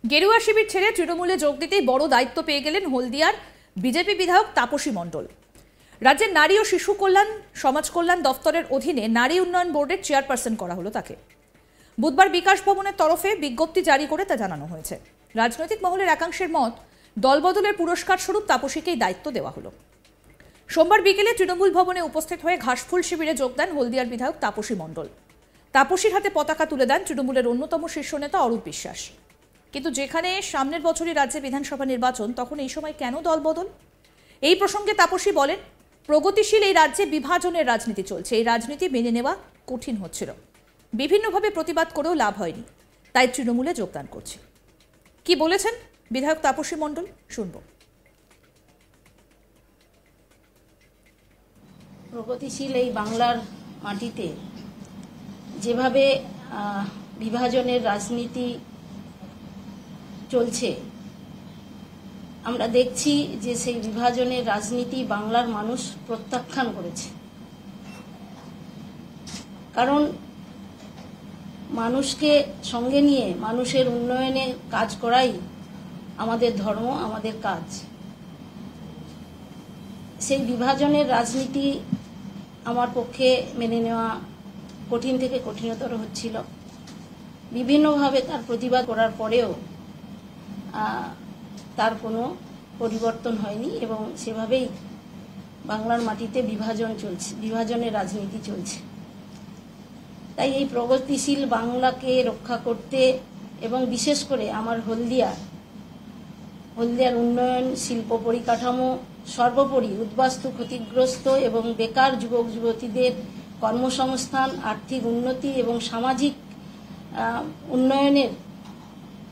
গেরুয়া শিবির ছেড়ে তৃণমূলে যোগ দিতেই বড় দায়িত্ব পেয়ে গেলেন হলদিয়ার বিজেপি বিধায়ক তাপসী মণ্ডল। রাজ্যের নারী ও শিশু কল্যাণ সমাজ কল্যাণ দফতরের অধীনে নারী উন্নয়ন বোর্ডের চেয়ারপারসন করা হলো তাকে। বুধবার বিকাশ ভবনের তরফে বিজ্ঞপ্তি জারি করে তা জানানো হয়েছে। রাজনৈতিক মহলের একাংশের মত, দলবদলের পুরস্কার স্বরূপ তাপসীকেই দায়িত্ব দেওয়া হলো। সোমবার বিকেলে তৃণমূল ভবনে উপস্থিত হয়ে ঘাসফুল শিবিরে যোগ দেন হলদিয়ার বিধায়ক তাপসী মণ্ডল। তাপসীর হাতে পতাকা তুলে দেন তৃণমূলের অন্যতম শীর্ষ নেতা অরূপ বিশ্বাস। কিন্তু যেখানে সামনের বছরই রাজ্যে বিধানসভা নির্বাচন, তখন এই সময় কেন দলবদল? এই প্রসঙ্গে তাপসী বলেন, প্রগতিশীল এই রাজ্যে বিভাজনের রাজনীতি চলছে। এই রাজনীতি মেনে নেওয়া কঠিন হচ্ছিল, বিভিন্নভাবে প্রতিবাদ করেও লাভ হয়নি, তাই তৃণমূলে যোগদান করছে। কি বলেছেন বিধায়ক তাপসী মণ্ডল, শুনব। প্রগতিশীল এই বাংলার মাটিতে যেভাবে বিভাজনের রাজনীতি চলছে, আমরা দেখছি যে সেই বিভাজনের রাজনীতি বাংলার মানুষ প্রত্যাখ্যান করেছে। কারণ মানুষকে সঙ্গে নিয়ে মানুষের উন্নয়নে কাজ করাই আমাদের ধর্ম, আমাদের কাজ। সেই বিভাজনের রাজনীতি আমার পক্ষে মেনে নেওয়া কঠিন থেকে কঠিনতর হচ্ছিল। বিভিন্নভাবে তার প্রতিবাদ করার পরেও তার কোনো পরিবর্তন হয়নি এবং সেভাবেই বাংলার মাটিতে বিভাজন চলছে, বিভাজনের রাজনীতি চলছে। তাই এই প্রগতিশীল বাংলাকে রক্ষা করতে এবং বিশেষ করে আমার হলদিয়ার উন্নয়ন, শিল্প পরিকাঠামো, সর্বোপরি উদ্বাস্তু ক্ষতিগ্রস্ত এবং বেকার যুবক যুবতীদের কর্মসংস্থান, আর্থিক উন্নতি এবং সামাজিক উন্নয়নের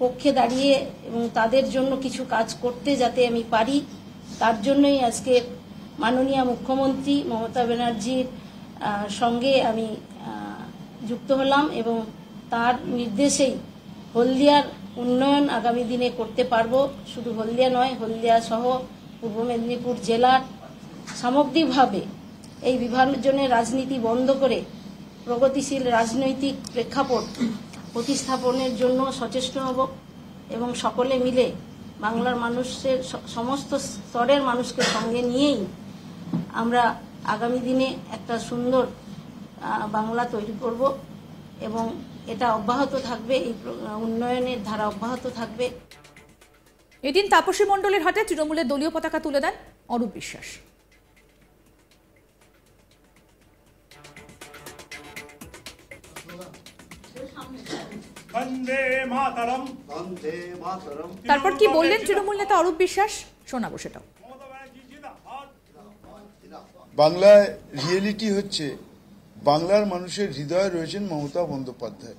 পক্ষে দাঁড়িয়ে এবং তাদের জন্য কিছু কাজ করতে যাতে আমি পারি, তার জন্যই আজকে মাননীয় মুখ্যমন্ত্রী মমতা ব্যানার্জির সঙ্গে আমি যুক্ত হলাম এবং তার নির্দেশেই হলদিয়ার উন্নয়ন আগামী দিনে করতে পারবো। শুধু হলদিয়া নয়, হলদিয়া সহ পূর্ব মেদিনীপুর জেলার সামগ্রিকভাবে এই বিভাজনের রাজনীতি বন্ধ করে প্রগতিশীল রাজনৈতিক প্রেক্ষাপট প্রতিস্থাপনের জন্য সচেষ্ট হব এবং সকলে মিলে বাংলার মানুষের সমস্ত স্তরের মানুষকে সঙ্গে নিয়েই আমরা আগামী দিনে একটা সুন্দর বাংলা তৈরি করব এবং এটা অব্যাহত থাকবে, এই উন্নয়নের ধারা অব্যাহত থাকবে। এদিন তাপসী মণ্ডলের হাতে তৃণমূলের দলীয় পতাকা তুলে দেন অরূপ বিশ্বাস। তারপর কি বললেন তৃণমূল নেতা অরূপ বিশ্বাস, শোনাবো সেটাও। বাংলায় রিয়েলিটি হচ্ছে, বাংলার মানুষের হৃদয়ে রয়েছেন মমতা বন্দ্যোপাধ্যায়।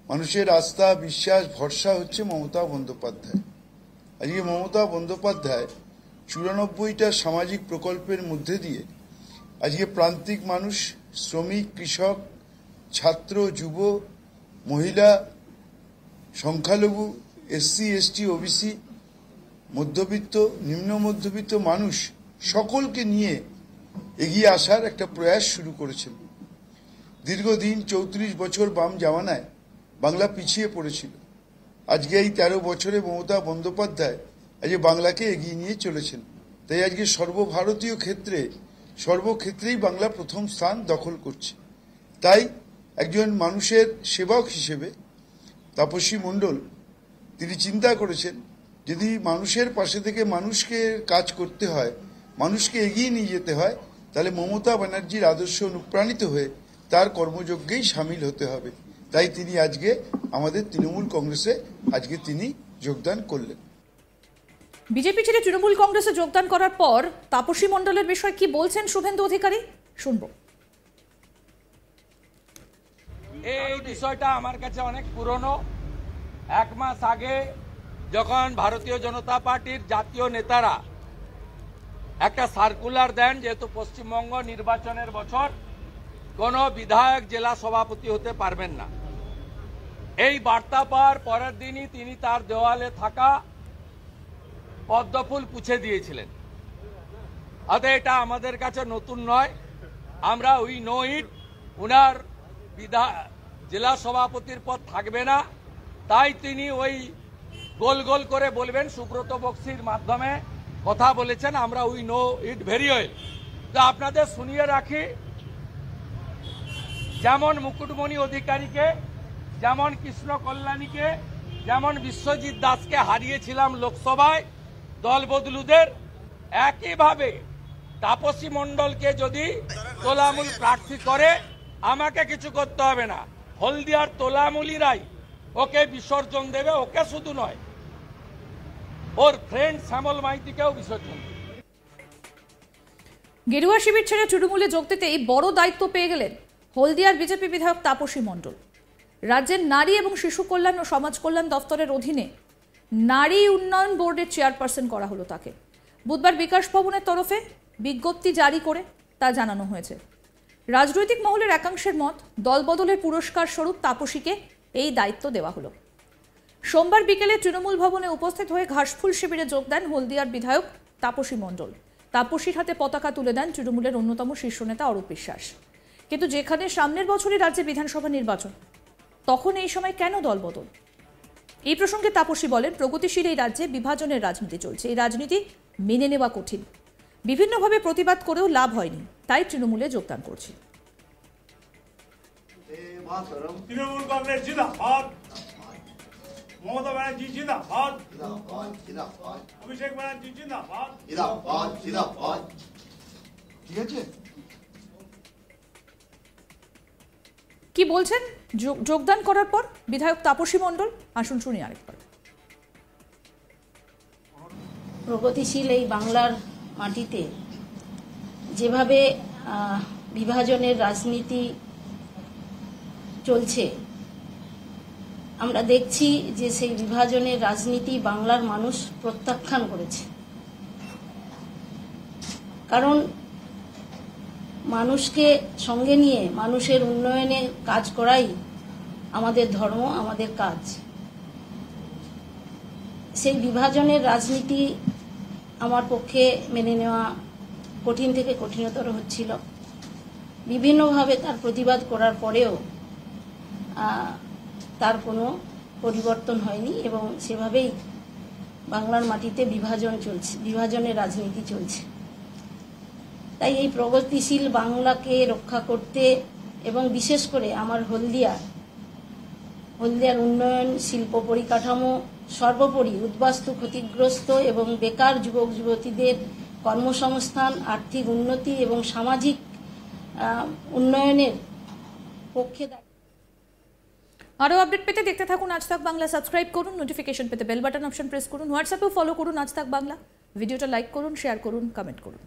মানুষের আস্থা, বিশ্বাস, ভরসা হচ্ছে মমতা বন্দ্যোপাধ্যায়। আজকে মমতা বন্দ্যোপাধ্যায় 94টা সামাজিক প্রকল্পের মধ্যে দিয়ে আজকে প্রান্তিক মানুষ, শ্রমিক, কৃষক, ছাত্র, যুব, মহিলা, সংখ্যালঘু, এসসি, এসটি, ওবিসি, মধ্যবিত্ত, নিম্ন মধ্যবিত্ত মানুষ সকলকে নিয়ে এগিয়ে আসার একটা প্রয়াস শুরু করেছেন। দীর্ঘদিন 34 বছর বাম জামানায় বাংলা পিছিয়ে পড়েছিল। আজকে এই 13 বছরে মমতা বন্দ্যোপাধ্যায় আজকে বাংলাকে এগিয়ে নিয়ে চলেছেন। তাই আজকে সর্বভারতীয় সর্বক্ষেত্রেই বাংলা প্রথম স্থান দখল করছে। তাই একজন মানুষের সেবক হিসেবে তাপসী মণ্ডল তিনি চিন্তা করেছেন, যদি মানুষের পাশে থেকে মানুষকে কাজ করতে হয়, মানুষকে এগিয়ে নিয়ে যেতে হয়, তাহলে মমতা ব্যানার্জির আদর্শে অনুপ্রাণিত হয়ে তার কর্মযজ্ঞেই সামিল হতে হবে। তাই তিনি আজকে আমাদের তৃণমূল কংগ্রেসে আজকে তিনি যোগদান করলেন। বিজেপি ছেড়ে তৃণমূল কংগ্রেসে যোগদান করার পর তাপসী মণ্ডলের বিষয়ে কি বলছেন শুভেন্দু অধিকারী, শুনবো। এই বিষয়টা আমার কাছে অনেক পুরনো। 1 মাস আগে যখন ভারতীয় জনতা পার্টির জাতীয় নেতারা একটা সার্কুলার দেন, যেহেতু পশ্চিমবঙ্গ নির্বাচনের বছর, কোনো বিধায়ক জেলা সভাপতি হতে পারবেন না, এই বার্তা পাওয়ার পরের দিনই তিনি তার দেওয়ালে থাকা পদ্মফুল পুছে দিয়েছিলেন। অতএব এটা আমাদের কাছে নতুন নয়, আমরা উই নো ইট। উনার জেলা সভাপতির পদ থাকবে না, তাই তিনি ওই গোল গোল করে বলবেন সুব্রত বক্সির মাধ্যমে কথা বলেছেন, আমরা we know it very well. তো আপনাদের শুনিয়ে রাখি, যেমন মুকুটমণি অধিকারীকে, যেমন কৃষ্ণ কল্যাণীকে, যেমন বিশ্বজিৎ দাসকে হারিয়েছিলাম লোকসভায় দল বদলুদের, একইভাবে তাপসী মণ্ডলকে যদি তোলামূল প্রার্থী করে আমাকে কিছু করতে হবে না, হলদিয়ার তোলামূলীরাই ওকে বিসর্জন দেবে। ওকে শুধু নয়, ওর ফ্রেন্ড শ্যামল মাইতিকেও বিসর্জন দেবে। গেরুয়া শিবির ছেড়ে তৃণমূলে যোগ দিতেই বড় দায়িত্ব পেয়ে গেলেন হলদিয়ার বিজেপি বিধায়ক তাপসী মণ্ডল। রাজ্যের নারী এবং শিশু কল্যাণ ও সমাজ কল্যাণ দফতরের অধীনে নারী উন্নয়ন বোর্ডের চেয়ারপারসন করা হলো তাকে। বুধবার বিকাশ ভবনের তরফে বিজ্ঞপ্তি জারি করে তা জানানো হয়েছে। রাজনৈতিক মহলের একাংশের মত, দলবদলের পুরস্কার স্বরূপ তাপসীকে এই দায়িত্ব দেওয়া হলো। সোমবার বিকেলে তৃণমূল ভবনে উপস্থিত হয়ে ঘাসফুল শিবিরে যোগ দেন হলদিয়ার বিধায়ক তাপসী মণ্ডল। তাপসীর হাতে পতাকা তুলে দেন তৃণমূলের অন্যতম শীর্ষ নেতা অরূপ বিশ্বাস। কিন্তু যেখানে সামনের বছরই রাজ্যে বিধানসভা নির্বাচন, তখন এই সময় কেন দলবদল? এই প্রসঙ্গে তাপসী বলেন, প্রগতিশীল এই রাজ্যে বিভাজনের রাজনীতি চলছে। এই রাজনীতি মেনে নেওয়া কঠিন। বিভিন্নভাবে প্রতিবাদ করেও লাভ হয়নি, তাই তৃণমূলে যোগদান করছি। তৃণমূল কংগ্রেস জিন্দাবাদ, মমতা ব্যানার্জি জিন্দাবাদ, অভিষেক ব্যানার্জি জিন্দাবাদ। ঠিক আছে। কি বলছেন যোগদান করার পর বিধায়ক তাপসী মণ্ডল? আসুন শুনি আরেকবার। প্রগতিশীল এই বাংলার মাটিতে যেভাবে বিভাজনের রাজনীতি চলছে, আমরা দেখছি যে সেই বিভাজনের রাজনীতি বাংলার মানুষ প্রত্যাখ্যান করেছে। কারণ মানুষকে সঙ্গে নিয়ে মানুষের উন্নয়নে কাজ করাই আমাদের ধর্ম, আমাদের কাজ। সেই বিভাজনের রাজনীতি আমার পক্ষে মেনে নেওয়া কঠিন থেকে কঠিনতর হচ্ছিল। বিভিন্নভাবে তার প্রতিবাদ করার পরেও তার কোনো পরিবর্তন হয়নি এবং সেভাবেই বাংলার মাটিতে বিভাজন চলছে, বিভাজনের রাজনীতি চলছে। তাই এই প্রগতিশীল বাংলাকে রক্ষা করতে এবং বিশেষ করে আমার হলদিয়ার উন্নয়ন, শিল্প পরিকাঠামো, সর্বোপরি উদ্বাস্তু ক্ষতিগ্রস্ত এবং বেকার যুবক যুবতীদের কর্মসংস্থান, আর্থিক উন্নতি এবং সামাজিক উন্নয়নের পক্ষে। আরও আপডেট পেতে দেখতে থাকুন আজ তাক বাংলা। সাবস্ক্রাইব করুন, নোটিফিকেশন পেতে বেল বাটন অপশন প্রেস করুন, হোয়াটসঅ্যাপেও ফলো করুন আজ তাক বাংলা। ভিডিওটা লাইক করুন, শেয়ার করুন, কমেন্ট করুন।